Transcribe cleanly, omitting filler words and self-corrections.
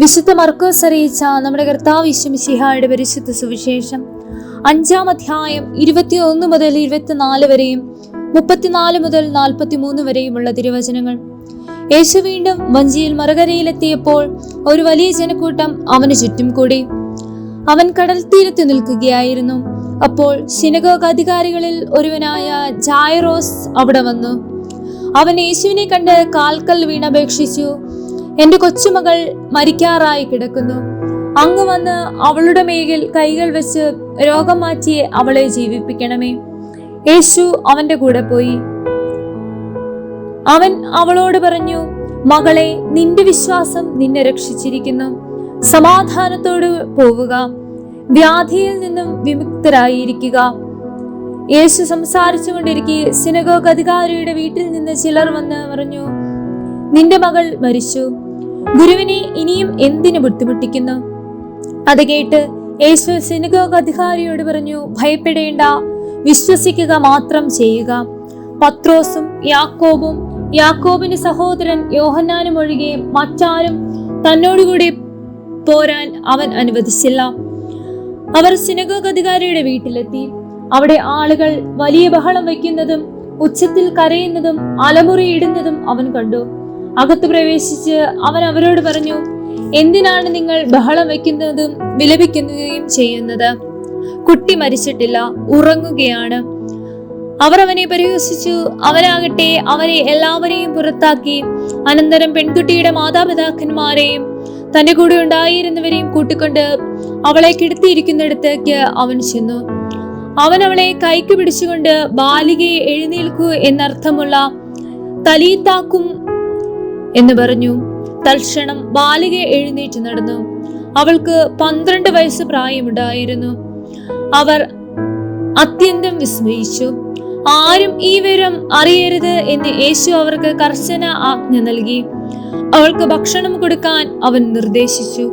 വിശുദ്ധ മർക്കോസ് അറിയിച്ച നമ്മുടെ കർത്താവ് യേശു മിശിഹായുടെ പരിശുദ്ധ സുവിശേഷം 5-ാം അധ്യായം 21 മുതൽ 24 വരെയും 34 മുതൽ 43 വരെയുമുള്ള തിരുവചനങ്ങൾ. യേശു വീണ്ടും വഞ്ചിയിൽ മറുകരയിലെത്തിയപ്പോൾ ഒരു വലിയ ജനക്കൂട്ടം അവന് ചുറ്റും കൂടി. അവൻ കടൽ തീരത്ത് നിൽക്കുകയായിരുന്നു. അപ്പോൾ സിനഗോഗ് അധികാരികളിൽ ഒരുവനായ ജായറോസ് അവിടെ വന്നു. അവൻ യേശുവിനെ കണ്ട് കാൽക്കൽ വീണപേക്ഷിച്ചു, എന്റെ കൊച്ചുമകൾ മരിക്കാറായി കിടക്കുന്നു. അങ്ങ് വന്ന് അവളുടെ മേൽ കൈകൾ വെച്ച് രോഗം മാറ്റി അവളെ ജീവിപ്പിക്കണമേ. യേശു അവന്റെ കൂടെ പോയി. അവൻ അവളോട് പറഞ്ഞു, മകളെ, നിന്റെ വിശ്വാസം നിന്നെ രക്ഷിച്ചിരിക്കുന്നു. സമാധാനത്തോട് പോവുക, വ്യാധിയിൽ നിന്നും വിമുക്തരായിരിക്കുക. യേശു സംസാരിച്ചു കൊണ്ടിരിക്കെ സിനഗോഗ് അധികാരിയുടെ വീട്ടിൽ നിന്ന് ചിലർ വന്ന് പറഞ്ഞു, നിന്റെ മകൾ മരിച്ചു, ഗുരുവിനെ ഇനിയും എന്തിനു ബുദ്ധിമുട്ടിക്കുന്നു? അത് കേട്ട് യേശു സിനഗോഗ് അധികാരിയോട് പറഞ്ഞു, ഭയപ്പെടേണ്ട, വിശ്വസിക്കുക മാത്രം ചെയ്യുക. പത്രോസും യാക്കോബും യാക്കോബിന്റെ സഹോദരൻ യോഹന്നാനും ഒഴികെ മറ്റാരും തന്നോടുകൂടി പോരാൻ അവൻ അനുവദിച്ചില്ല. അവർ സിനഗോഗ് അധികാരിയുടെ വീട്ടിലെത്തി. അവിടെ ആളുകൾ വലിയ ബഹളം വയ്ക്കുന്നതും ഉച്ചത്തിൽ കരയുന്നതും അലമുറിയിടുന്നതും അവൻ കണ്ടു. അകത്ത് പ്രവേശിച്ച് അവൻ അവരോട് പറഞ്ഞു, എന്തിനാണ് നിങ്ങൾ ബഹളം വയ്ക്കുന്നതും വിലപിക്കുകയും ചെയ്യുന്നത്? കുട്ടി മരിച്ചിട്ടില്ല, ഉറങ്ങുകയാണ്. അവർ അവനെ പരിഹസിച്ചു. അവനാകട്ടെ അവരെ എല്ലാവരെയും പുറത്താക്കി. അനന്തരം പെൺകുട്ടിയുടെ മാതാപിതാക്കന്മാരെയും തന്റെ കൂടെ ഉണ്ടായിരുന്നവരെയും കൂട്ടിക്കൊണ്ട് അവളെ കിടത്തിയിരിക്കുന്നിടത്തേക്ക് അവൻ ചെന്നു. അവൻ അവളെ കൈക്ക് പിടിച്ചുകൊണ്ട്, ബാലികയെ എഴുന്നേൽക്കൂ എന്നർത്ഥമുള്ള തലീത്താക്കും എന്ന് പറഞ്ഞു. തൽക്ഷണം ബാലിക എഴുന്നേറ്റ് നടന്നു. അവൾക്ക് 12 വയസ്സ് പ്രായമുണ്ടായിരുന്നു. അവർ അത്യന്തം വിസ്മയിച്ചു. ആരും ഈ വിവരം അറിയരുത് എന്ന് യേശു അവർക്ക് കർശന ആജ്ഞ നൽകി. അവൾക്ക് ഭക്ഷണം കൊടുക്കാൻ അവൻ നിർദ്ദേശിച്ചു.